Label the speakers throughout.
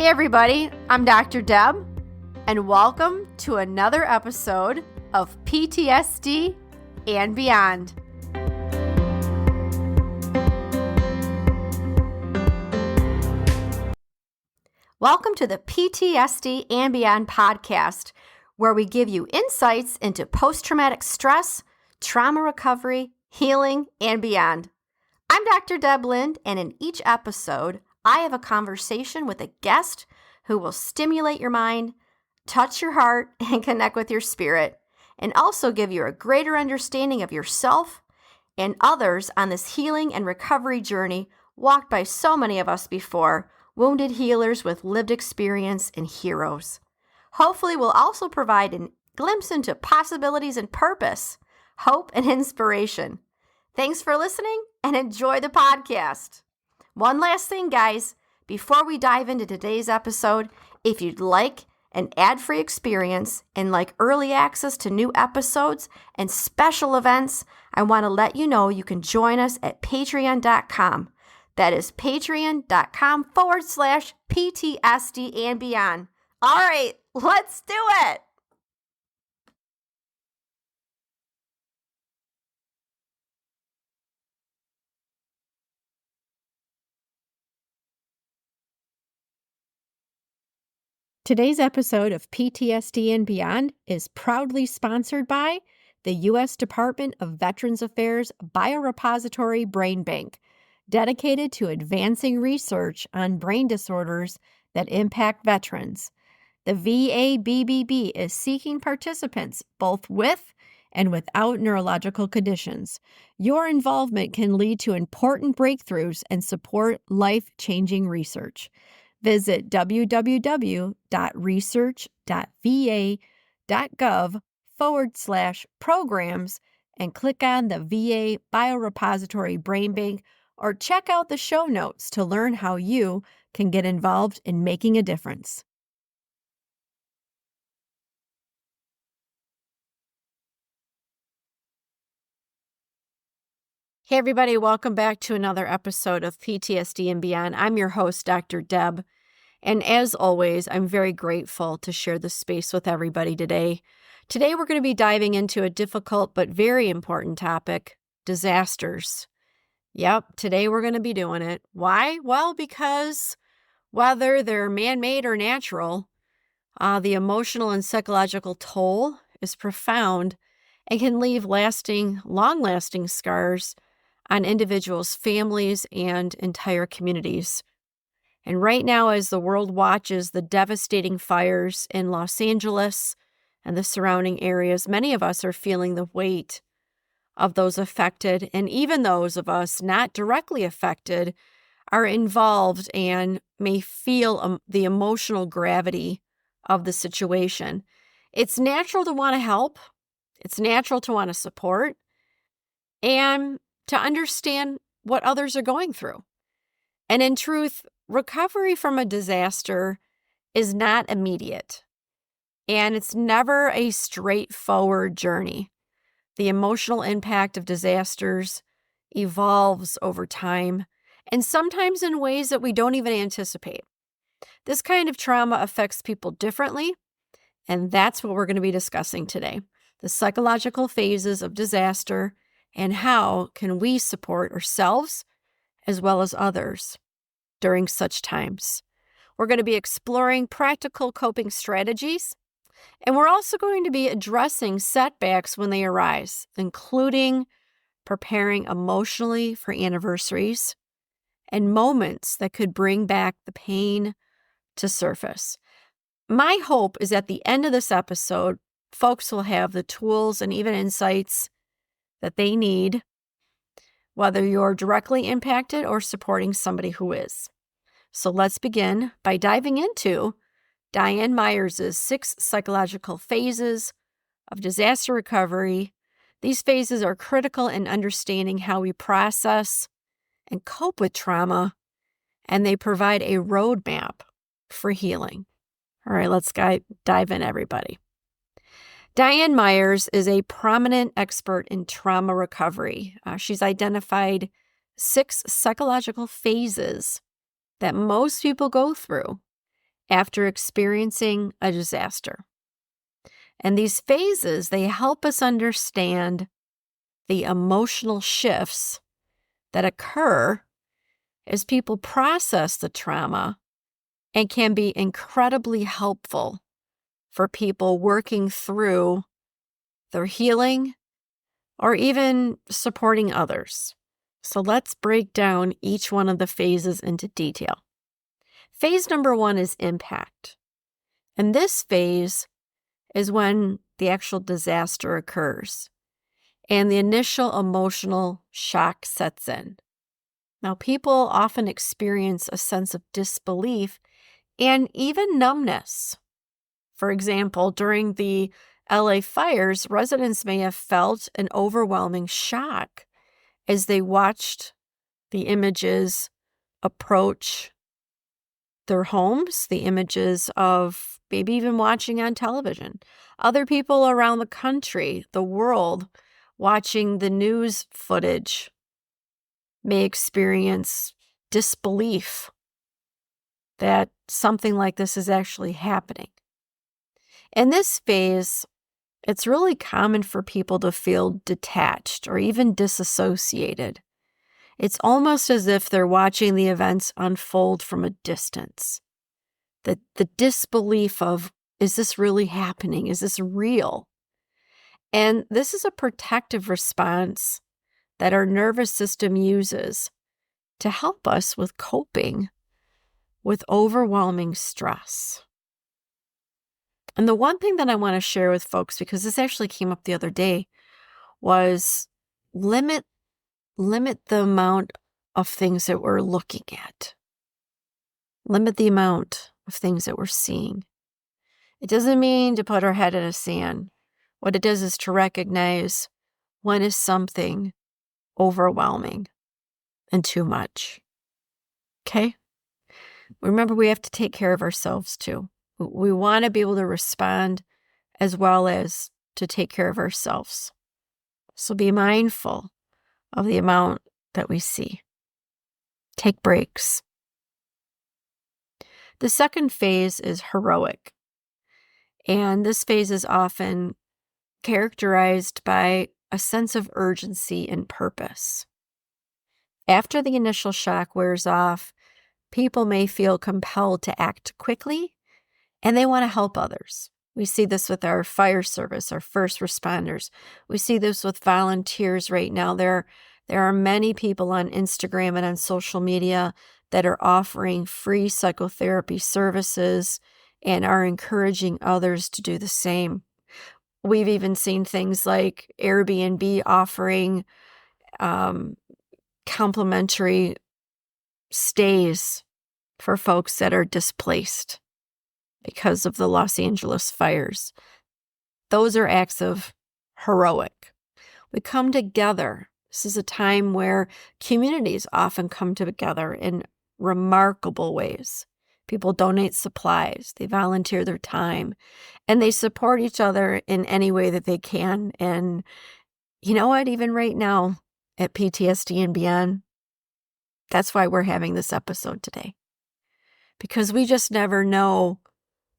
Speaker 1: Hey everybody, I'm Dr. Deb, and welcome to another episode of PTSD and Beyond. Welcome to the PTSD and Beyond podcast, where we give you insights into post-traumatic stress, trauma recovery, healing, and beyond. I'm Dr. Deb Lind, and in each episode, I have a conversation with a guest who will stimulate your mind, touch your heart, and connect with your spirit, and also give you a greater understanding of yourself and others on this healing and recovery journey walked by so many of us before, wounded healers with lived experience and heroes. Hopefully, we'll also provide a glimpse into possibilities and purpose, hope, and inspiration. Thanks for listening and enjoy the podcast. One last thing, guys, before we dive into today's episode, if you'd like an ad-free experience and like early access to new episodes and special events, I want to let you know you can join us at patreon.com. That is patreon.com/PTSD and Beyond. All right, let's do it. Today's episode of PTSD and Beyond is proudly sponsored by the U.S. Department of Veterans Affairs Biorepository Brain Bank, dedicated to advancing research on brain disorders that impact veterans. The VABBB is seeking participants both with and without neurological conditions. Your involvement can lead to important breakthroughs and support life-changing research. Visit www.research.va.gov/programs and click on the VA Biorepository Brain Bank, or check out the show notes to learn how you can get involved in making a difference. Hey everybody, welcome back to another episode of PTSD and Beyond. I'm your host, Dr. Deb, and as always, I'm very grateful to share this space with everybody today. Today we're going to be diving into a difficult but very important topic, disasters. Yep, today we're going to be doing it. Why? Well, because whether they're man-made or natural, the emotional and psychological toll is profound and can leave long-lasting scars on individuals, families, and entire communities. And right now, as the world watches the devastating fires in Los Angeles and the surrounding areas, many of us are feeling the weight of those affected, and even those of us not directly affected are involved and may feel the emotional gravity of the situation. It's natural to want to help. It's natural to want to support and to understand what others are going through. And in truth, recovery from a disaster is not immediate, and it's never a straightforward journey. The emotional impact of disasters evolves over time, and sometimes in ways that we don't even anticipate. This kind of trauma affects people differently, and that's what we're going to be discussing today. The psychological phases of disaster and how can we support ourselves as well as others during such times. We're going to be exploring practical coping strategies, and we're also going to be addressing setbacks when they arise, including preparing emotionally for anniversaries and moments that could bring back the pain to surface. My hope is at the end of this episode, folks will have the tools and even insights that they need, whether you're directly impacted or supporting somebody who is. So let's begin by diving into Diane Myers' 6 psychological phases of disaster recovery. These phases are critical in understanding how we process and cope with trauma, and they provide a roadmap for healing. All right, let's dive in, everybody. Diane Myers is a prominent expert in trauma recovery. She's identified 6 psychological phases that most people go through after experiencing a disaster. And these phases, they help us understand the emotional shifts that occur as people process the trauma and can be incredibly helpful for people working through their healing or even supporting others. So let's break down each one of the phases into detail. Phase number 1 is impact. And this phase is when the actual disaster occurs and the initial emotional shock sets in. Now, people often experience a sense of disbelief and even numbness. For example, during the LA fires, residents may have felt an overwhelming shock as they watched the images approach their homes, the images of maybe even watching on television. Other people around the country, the world, watching the news footage may experience disbelief that something like this is actually happening. In this phase, it's really common for people to feel detached or even disassociated. It's almost as if they're watching the events unfold from a distance. The disbelief of, is this really happening? Is this real? And this is a protective response that our nervous system uses to help us with coping with overwhelming stress. And the one thing that I want to share with folks, because this actually came up the other day, was limit the amount of things that we're looking at. Limit the amount of things that we're seeing. It doesn't mean to put our head in the sand. What it does is to recognize when is something overwhelming and too much. Okay? Remember, we have to take care of ourselves too. We want to be able to respond as well as to take care of ourselves. So be mindful of the amount that we see. Take breaks. The second phase is heroic. And this phase is often characterized by a sense of urgency and purpose. After the initial shock wears off, people may feel compelled to act quickly, and they want to help others. We see this with our fire service, our first responders. We see this with volunteers right now. There are many people on Instagram and on social media that are offering free psychotherapy services and are encouraging others to do the same. We've even seen things like Airbnb offering complimentary stays for folks that are displaced because of the Los Angeles fires. Those are acts of heroic. We come together. This is a time where communities often come together in remarkable ways. People donate supplies, they volunteer their time, and they support each other in any way that they can. And you know what? Even right now at PTSD and Beyond, that's why we're having this episode today. Because we just never know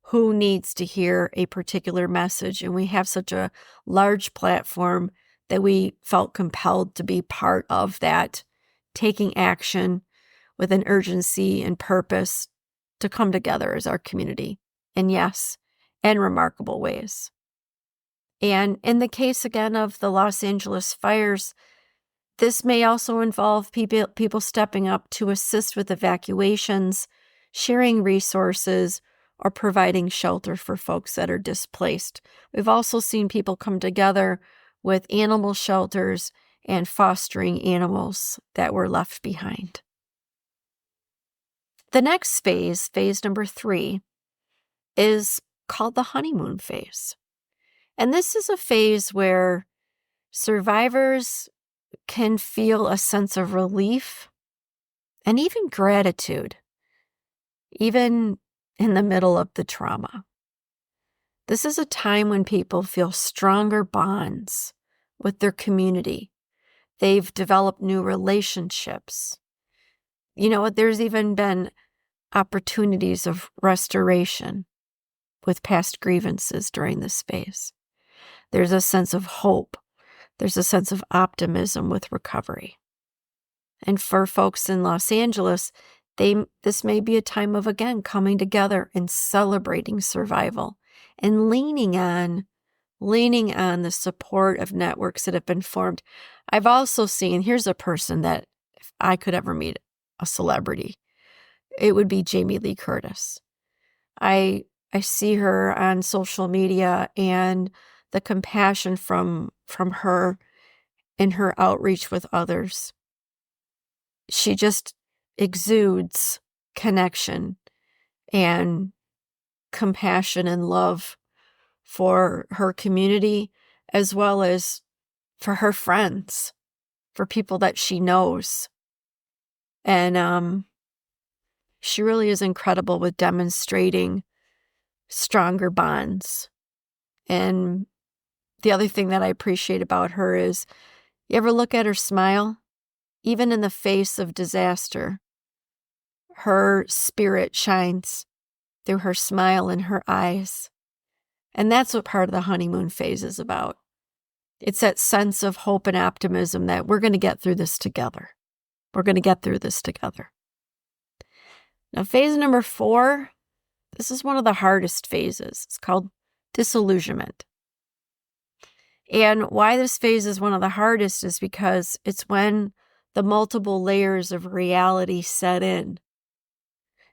Speaker 1: who needs to hear a particular message. And we have such a large platform that we felt compelled to be part of that, taking action with an urgency and purpose to come together as our community. And yes, in remarkable ways. And in the case again of the Los Angeles fires, this may also involve people stepping up to assist with evacuations, sharing resources, or providing shelter for folks that are displaced. We've also seen people come together with animal shelters and fostering animals that were left behind. The next phase, phase number 3, is called the honeymoon phase. And this is a phase where survivors can feel a sense of relief and even gratitude, even in the middle of the trauma. This is a time when people feel stronger bonds with their community. They've developed new relationships. You know what? There's even been opportunities of restoration with past grievances during this phase. There's a sense of hope. There's a sense of optimism with recovery. And for folks in Los Angeles, this may be a time of, again, coming together and celebrating survival and leaning on the support of networks that have been formed. I've also seen, here's a person that if I could ever meet a celebrity, it would be Jamie Lee Curtis. I see her on social media and the compassion from her in her outreach with others. She just exudes connection and compassion and love for her community, as well as for her friends, for people that she knows. And she really is incredible with demonstrating stronger bonds. And the other thing that I appreciate about her is, you ever look at her smile? Even in the face of disaster, her spirit shines through her smile and her eyes. And that's what part of the honeymoon phase is about. It's that sense of hope and optimism that we're going to get through this together. We're going to get through this together. Now, phase number 4, this is one of the hardest phases. It's called disillusionment. And why this phase is one of the hardest is because it's when the multiple layers of reality set in.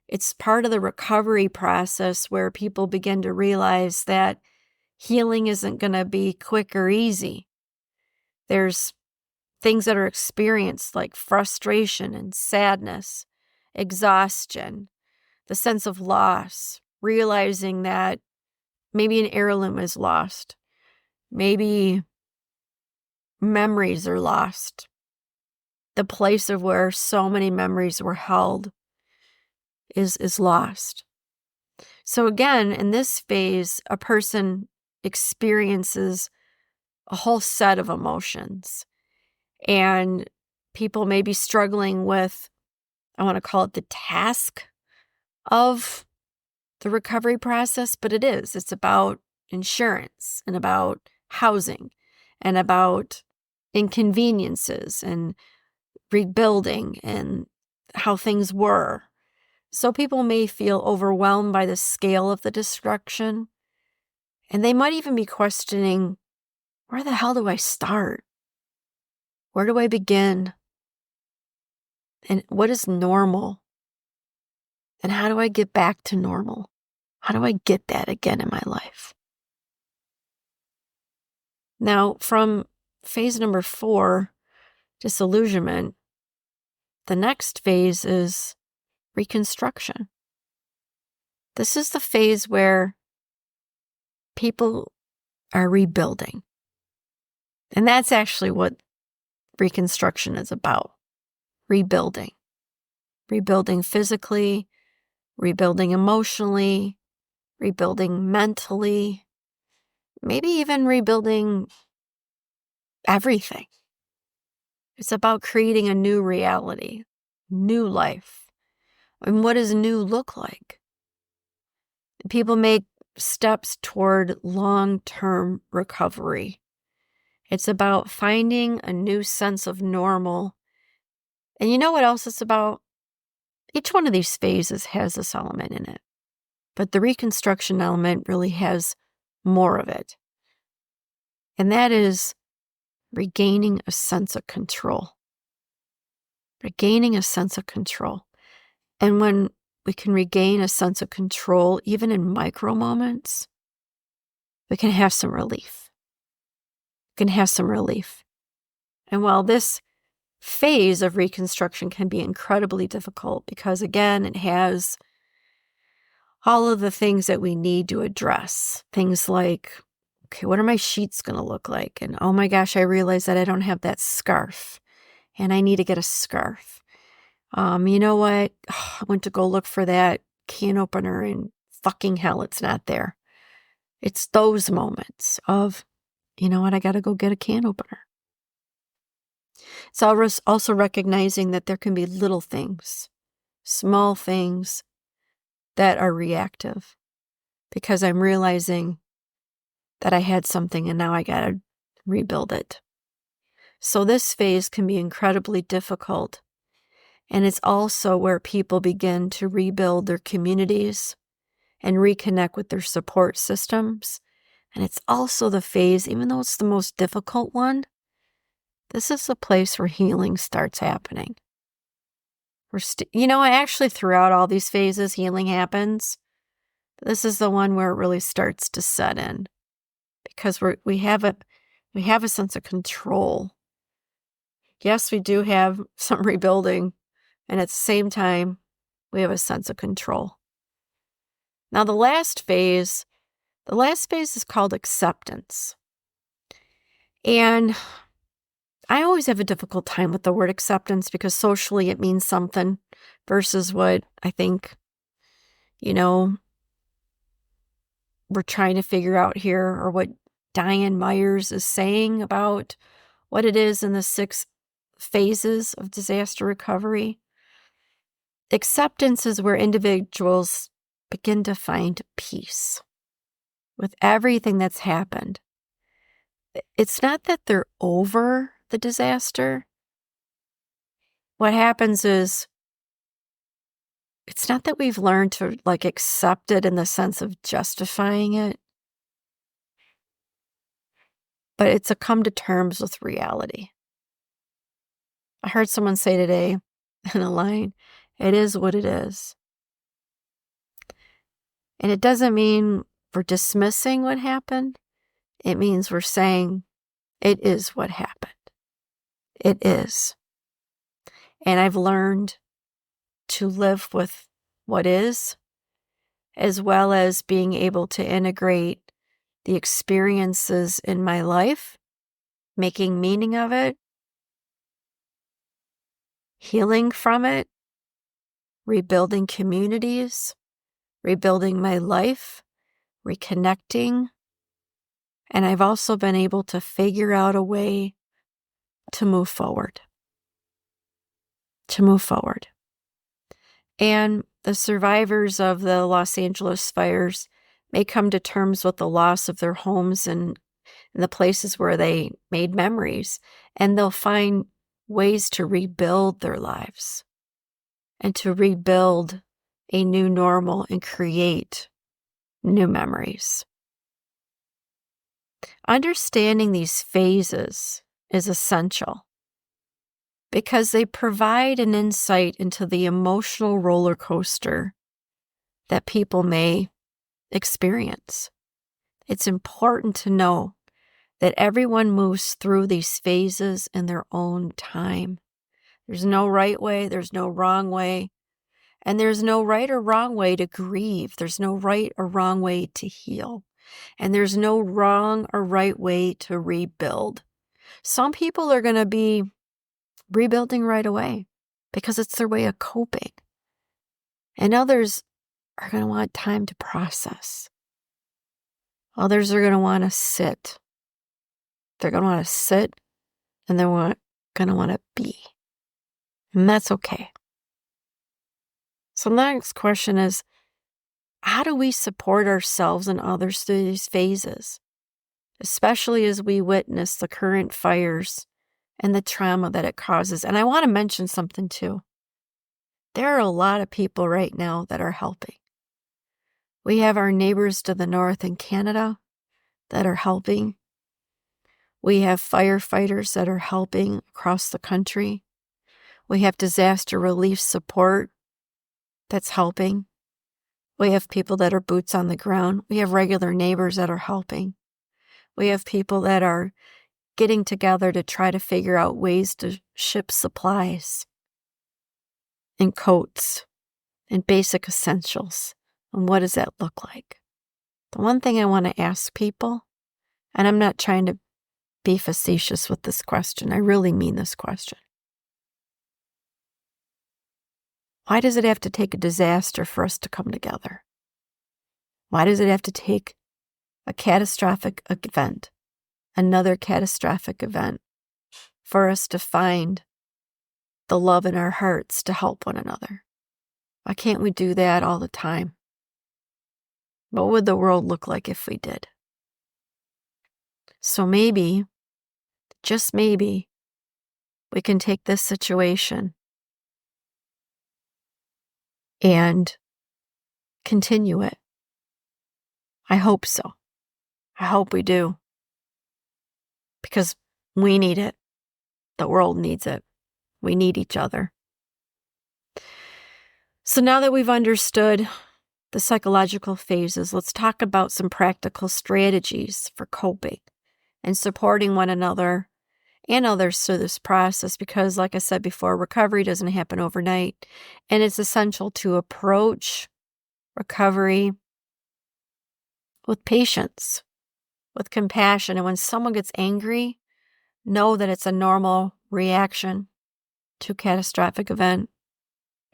Speaker 1: It's part of the recovery process where people begin to realize that healing isn't going to be quick or easy. There's things that are experienced like frustration and sadness, exhaustion, the sense of loss, realizing that maybe an heirloom is lost, maybe memories are lost. The place of where so many memories were held is lost. So again, in this phase, a person experiences a whole set of emotions. And people may be struggling with, I want to call it the task of the recovery process, but it is. It's about insurance and about housing and about inconveniences and rebuilding and how things were. So people may feel overwhelmed by the scale of the destruction, and they might even be questioning, where the hell do I start? Where do I begin? And what is normal? And how do I get back to normal? How do I get that again in my life? Now, from phase number 4, disillusionment, the next phase is Reconstruction. This is the phase where people are rebuilding. And that's actually what Reconstruction is about. Rebuilding. Rebuilding physically, rebuilding emotionally, rebuilding mentally, maybe even rebuilding everything. It's about creating a new reality, new life. And what does new look like? People make steps toward long-term recovery. It's about finding a new sense of normal. And you know what else it's about? Each one of these phases has this element in it. But the Reconstruction element really has more of it. And that is regaining a sense of control. Regaining a sense of control. And when we can regain a sense of control, even in micro moments, we can have some relief. We can have some relief. And while this phase of Reconstruction can be incredibly difficult because, again, it has all of the things that we need to address. Things like, okay, what are my sheets going to look like? And oh my gosh, I realize that I don't have that scarf and I need to get a scarf. You know what? I went to go look for that can opener and fucking hell, it's not there. It's those moments of, you know what? I got to go get a can opener. It's also recognizing that there can be little things, small things that are reactive because I'm realizing that I had something and now I got to rebuild it. So this phase can be incredibly difficult. And it's also where people begin to rebuild their communities and reconnect with their support systems. And it's also the phase, even though it's the most difficult one, this is the place where healing starts happening. Actually throughout all these phases, healing happens. This is the one where it really starts to set in because we have a sense of control. Yes, we do have some rebuilding, and at the same time, we have a sense of control. Now, the last phase is called acceptance. And I always have a difficult time with the word acceptance because socially it means something versus what I think, we're trying to figure out here, or what Diane Myers is saying about what it is in the 6 phases of disaster recovery. Acceptance is where individuals begin to find peace with everything that's happened. It's not that they're over the disaster. What happens is, it's not that we've learned to accept it in the sense of justifying it, but it's a come to terms with reality. I heard someone say today in a line, it is what it is. And it doesn't mean we're dismissing what happened. It means we're saying it is what happened. It is. And I've learned to live with what is, as well as being able to integrate the experiences in my life, making meaning of it, healing from it, rebuilding communities, rebuilding my life, reconnecting. And I've also been able to figure out a way to move forward. And the survivors of the Los Angeles fires may come to terms with the loss of their homes and the places where they made memories, and they'll find ways to rebuild their lives and to rebuild a new normal and create new memories. Understanding these phases is essential because they provide an insight into the emotional roller coaster that people may experience. It's important to know that everyone moves through these phases in their own time. There's no right way, there's no wrong way, and there's no right or wrong way to grieve. There's no right or wrong way to heal, and there's no wrong or right way to rebuild. Some people are going to be rebuilding right away because it's their way of coping, and others are going to want time to process. Others are going to want to sit. They're going to want to sit, and they're going to want to be. And that's okay. So the next question is, how do we support ourselves and others through these phases, especially as we witness the current fires and the trauma that it causes? And I want to mention something too. There are a lot of people right now that are helping. We have our neighbors to the north in Canada that are helping. We have firefighters that are helping across the country. We have disaster relief support that's helping. We have people that are boots on the ground. We have regular neighbors that are helping. We have people that are getting together to try to figure out ways to ship supplies and coats and basic essentials. And what does that look like? The one thing I want to ask people, and I'm not trying to be facetious with this question, I really mean this question. Why does it have to take a disaster for us to come together? Why does it have to take a catastrophic event, another catastrophic event, for us to find the love in our hearts to help one another? Why can't we do that all the time? What would the world look like if we did? So maybe, just maybe, we can take this situation and continue it. I hope so. I hope we do. Because we need it. The world needs it. We need each other. So now that we've understood the psychological phases, let's talk about some practical strategies for coping and supporting one another and others through this process. Because, like I said before, recovery doesn't happen overnight, and it's essential to approach recovery with patience, with compassion. And when someone gets angry, know that it's a normal reaction to a catastrophic event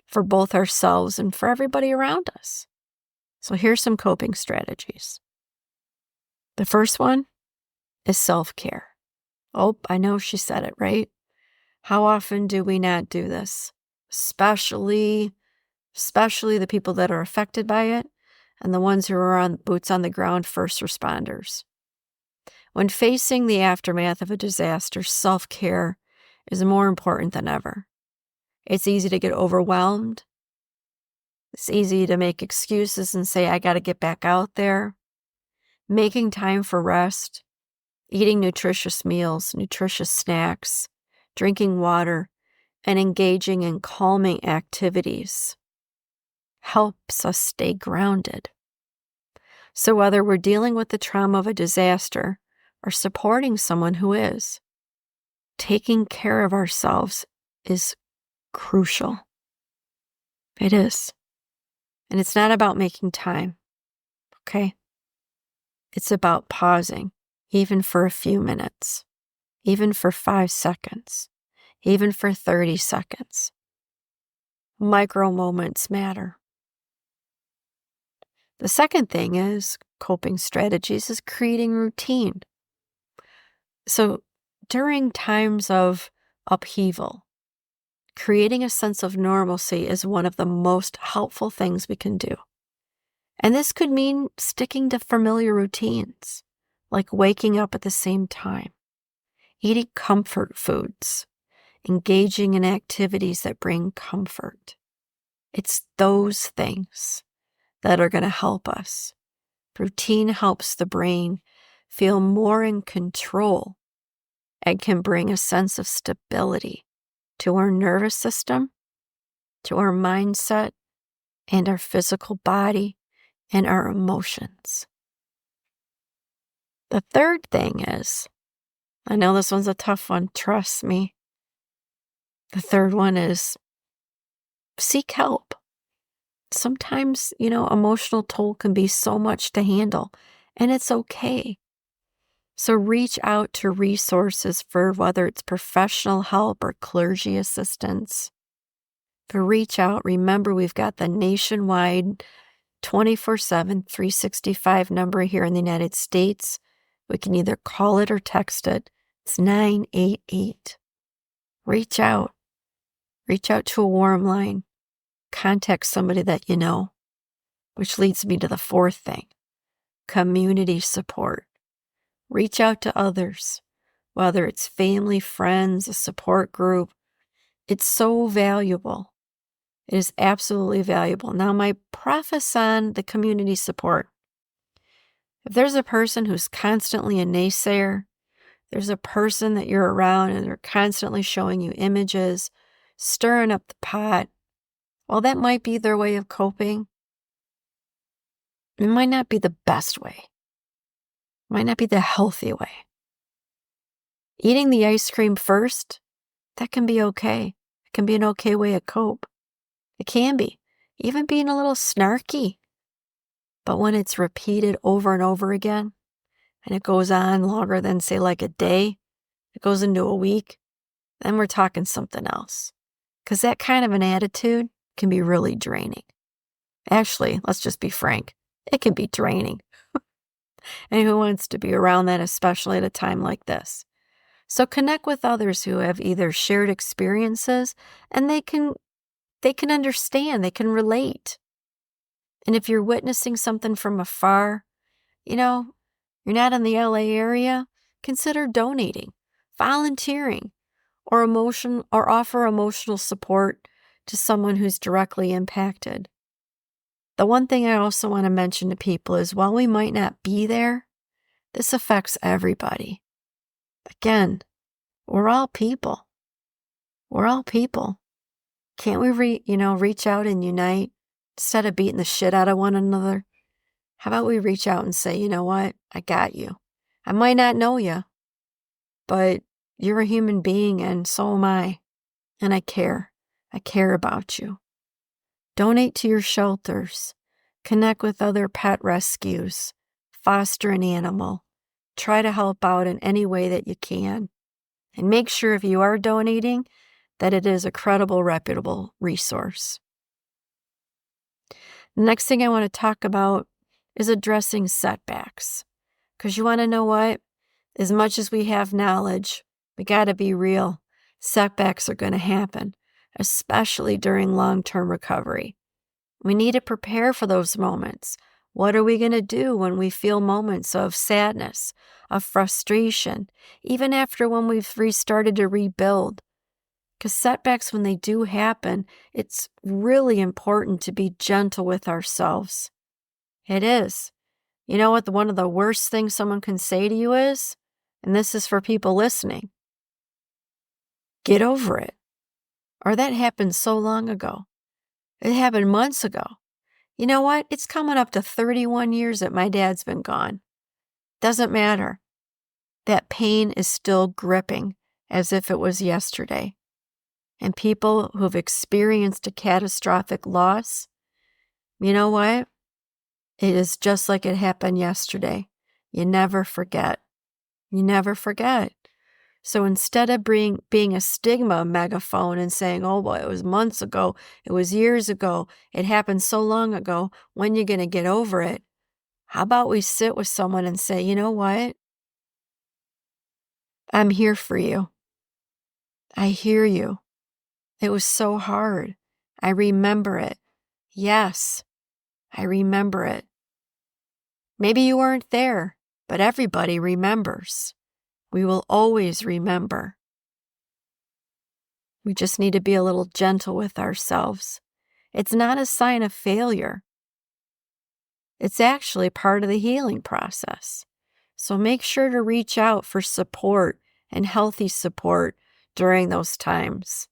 Speaker 1: for both ourselves and for everybody around us. So here's some coping strategies. The first one is self-care. Oh, I know she said it, right? How often do we not do this? Especially the people that are affected by it and the ones who are on boots on the ground, first responders. When facing the aftermath of a disaster, self-care is more important than ever. It's easy to get overwhelmed. It's easy to make excuses and say, I got to get back out there. Making time for rest, eating nutritious meals, nutritious snacks, drinking water, and engaging in calming activities helps us stay grounded. So whether we're dealing with the trauma of a disaster or supporting someone who is, taking care of ourselves is crucial. It is. And it's not about making time, okay? It's about pausing, even for a few minutes, even for 5 seconds, even for 30 seconds. Micro moments matter. The second thing is coping strategies is creating routine. So during times of upheaval, creating a sense of normalcy is one of the most helpful things we can do. And this could mean sticking to familiar routines, like waking up at the same time, eating comfort foods, engaging in activities that bring comfort. It's those things that are going to help us. Routine helps the brain feel more in control and can bring a sense of stability to our nervous system, to our mindset, and our physical body and our emotions. The third thing is, I know this one's a tough one, trust me. The third one is seek help. Sometimes, emotional toll can be so much to handle, and it's okay. So reach out to resources for whether it's professional help or clergy assistance. But reach out. Remember, we've got the nationwide 24/7, 365 number here in the United States. We can either call it or text it. It's 988. Reach out. Reach out to a warm line. Contact somebody that you know, which leads me to the fourth thing, community support. Reach out to others, whether it's family, friends, a support group. It's so valuable. It is absolutely valuable. Now, my preface on the community support. If there's a person who's constantly a naysayer, there's a person that you're around and they're constantly showing you images, stirring up the pot, well, that might be their way of coping. It might not be the best way. It might not be the healthy way. Eating the ice cream first, that can be okay. It can be an okay way to cope. It can be. Even being a little snarky. But when it's repeated over and over again, and it goes on longer than, say, like a day, it goes into a week, then we're talking something else. Because that kind of an attitude can be really draining. Actually, let's just be frank, it can be draining. And who wants to be around that, especially at a time like this? So connect with others who have either shared experiences and they can understand, they can relate. And if you're witnessing something from afar, you're not in the LA area, consider donating, volunteering, or offer emotional support to someone who's directly impacted. The one thing I also want to mention to people is while we might not be there, this affects everybody. Again, we're all people. We're all people. Can't we reach out and unite instead of beating the shit out of one another? How about we reach out and say, you know what? I got you. I might not know you, but you're a human being and so am I. And I care. I care about you. Donate to your shelters. Connect with other pet rescues. Foster an animal. Try to help out in any way that you can. And make sure if you are donating that it is a credible, reputable resource. The next thing I want to talk about is addressing setbacks. Because you want to know what? As much as we have knowledge, we got to be real. Setbacks are going to happen, especially during long-term recovery. We need to prepare for those moments. What are we going to do when we feel moments of sadness, of frustration, even after when we've restarted to rebuild? Because setbacks, when they do happen, it's really important to be gentle with ourselves. It is. You know what one of the worst things someone can say to you is? And this is for people listening. Get over it. Or that happened so long ago. It happened months ago. You know what? It's coming up to 31 years that my dad's been gone. Doesn't matter. That pain is still gripping as if it was yesterday. And people who've experienced a catastrophic loss, you know what? It is just like it happened yesterday. You never forget. You never forget. So instead of being a stigma megaphone and saying, oh, boy, it was months ago, it was years ago, it happened so long ago, when you going to get over it? How about we sit with someone and say, you know what? I'm here for you. I hear you. It was so hard. I remember it. Yes, I remember it. Maybe you weren't there, but everybody remembers. We will always remember. We just need to be a little gentle with ourselves. It's not a sign of failure. It's actually part of the healing process. So make sure to reach out for support and healthy support during those times.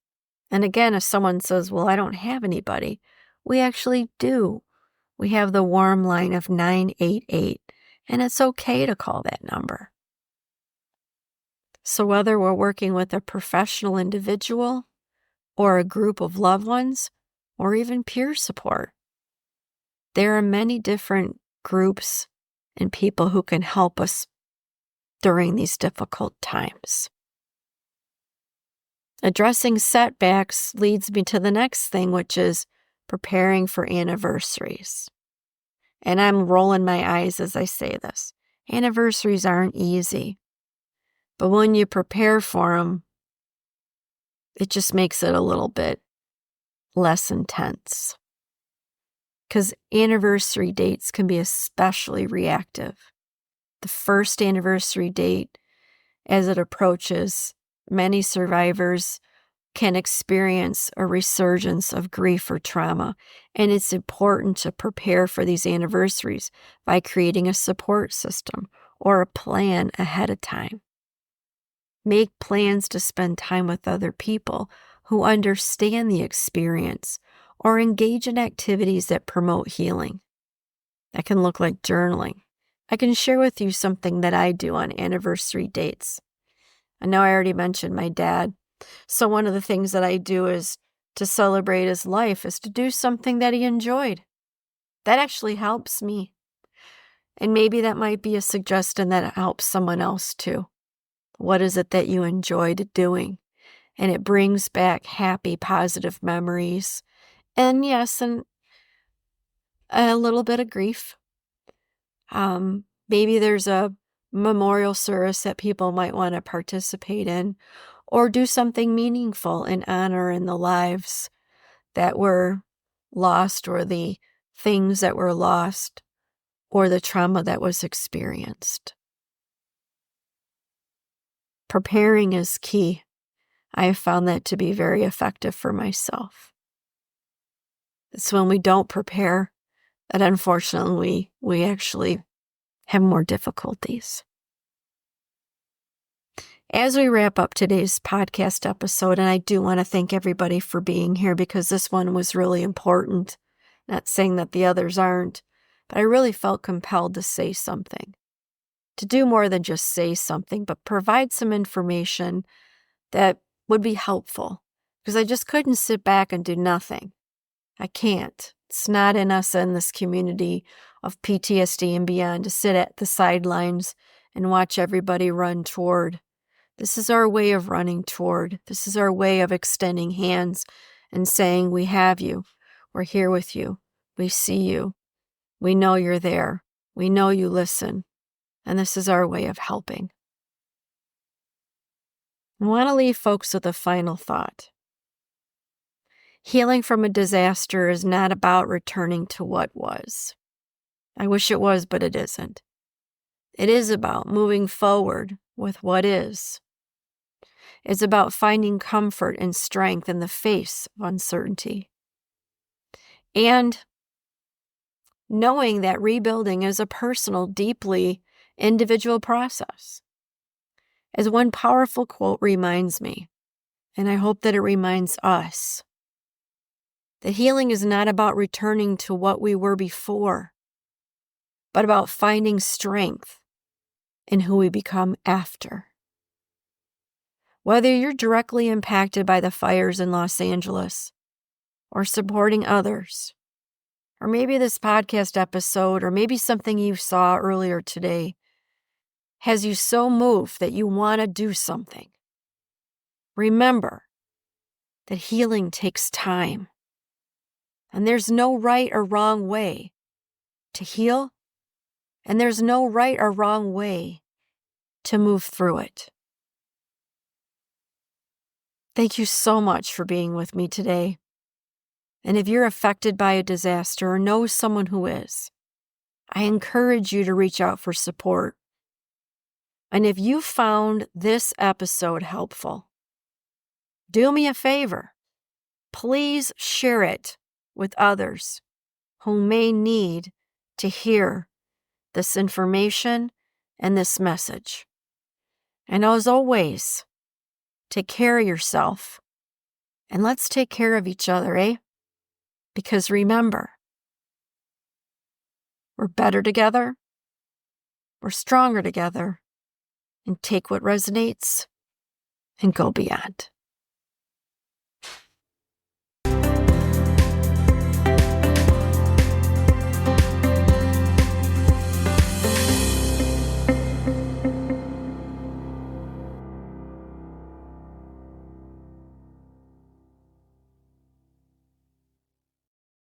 Speaker 1: And again, if someone says, well, I don't have anybody, we actually do. We have the warm line of 988, and it's okay to call that number. So whether we're working with a professional individual or a group of loved ones or even peer support, there are many different groups and people who can help us during these difficult times. Addressing setbacks leads me to the next thing, which is preparing for anniversaries. And I'm rolling my eyes as I say this. Anniversaries aren't easy. But when you prepare for them, it just makes it a little bit less intense. Because anniversary dates can be especially reactive. The first anniversary date, as it approaches, many survivors can experience a resurgence of grief or trauma, and it's important to prepare for these anniversaries by creating a support system or a plan ahead of time. Make plans to spend time with other people who understand the experience or engage in activities that promote healing. That can look like journaling. I can share with you something that I do on anniversary dates. I know I already mentioned my dad. So one of the things that I do is to celebrate his life is to do something that he enjoyed. That actually helps me. And maybe that might be a suggestion that helps someone else too. What is it that you enjoyed doing? And it brings back happy, positive memories. And yes, and a little bit of grief. Maybe there's a memorial service that people might want to participate in, or do something meaningful in honor in the lives that were lost or the things that were lost or the trauma that was experienced. Preparing is key. I have found that to be very effective for myself. It's when we don't prepare that unfortunately we actually have more difficulties. As we wrap up today's podcast episode, and I do want to thank everybody for being here because this one was really important. Not saying that the others aren't, but I really felt compelled to say something. To do more than just say something, but provide some information that would be helpful. Because I just couldn't sit back and do nothing. I can't. It's not in us in this community of PTSD and beyond to sit at the sidelines and watch everybody run toward. This is our way of running toward. This is our way of extending hands and saying, we have you. We're here with you. We see you. We know you're there. We know you listen. And this is our way of helping. I want to leave folks with a final thought. Healing from a disaster is not about returning to what was. I wish it was, but it isn't. It is about moving forward with what is. It's about finding comfort and strength in the face of uncertainty. And knowing that rebuilding is a personal, deeply individual process. As one powerful quote reminds me, and I hope that it reminds us, that healing is not about returning to what we were before, but about finding strength in who we become after. Whether you're directly impacted by the fires in Los Angeles, or supporting others, or maybe this podcast episode, or maybe something you saw earlier today, has you so moved that you want to do something. Remember that healing takes time, and there's no right or wrong way to heal, and there's no right or wrong way to move through it. Thank you so much for being with me today. And if you're affected by a disaster or know someone who is, I encourage you to reach out for support. And if you found this episode helpful, do me a favor. Please share it with others who may need to hear this information and this message. And as always, take care of yourself, and let's take care of each other, eh? Because remember, we're better together, we're stronger together, and take what resonates and go beyond.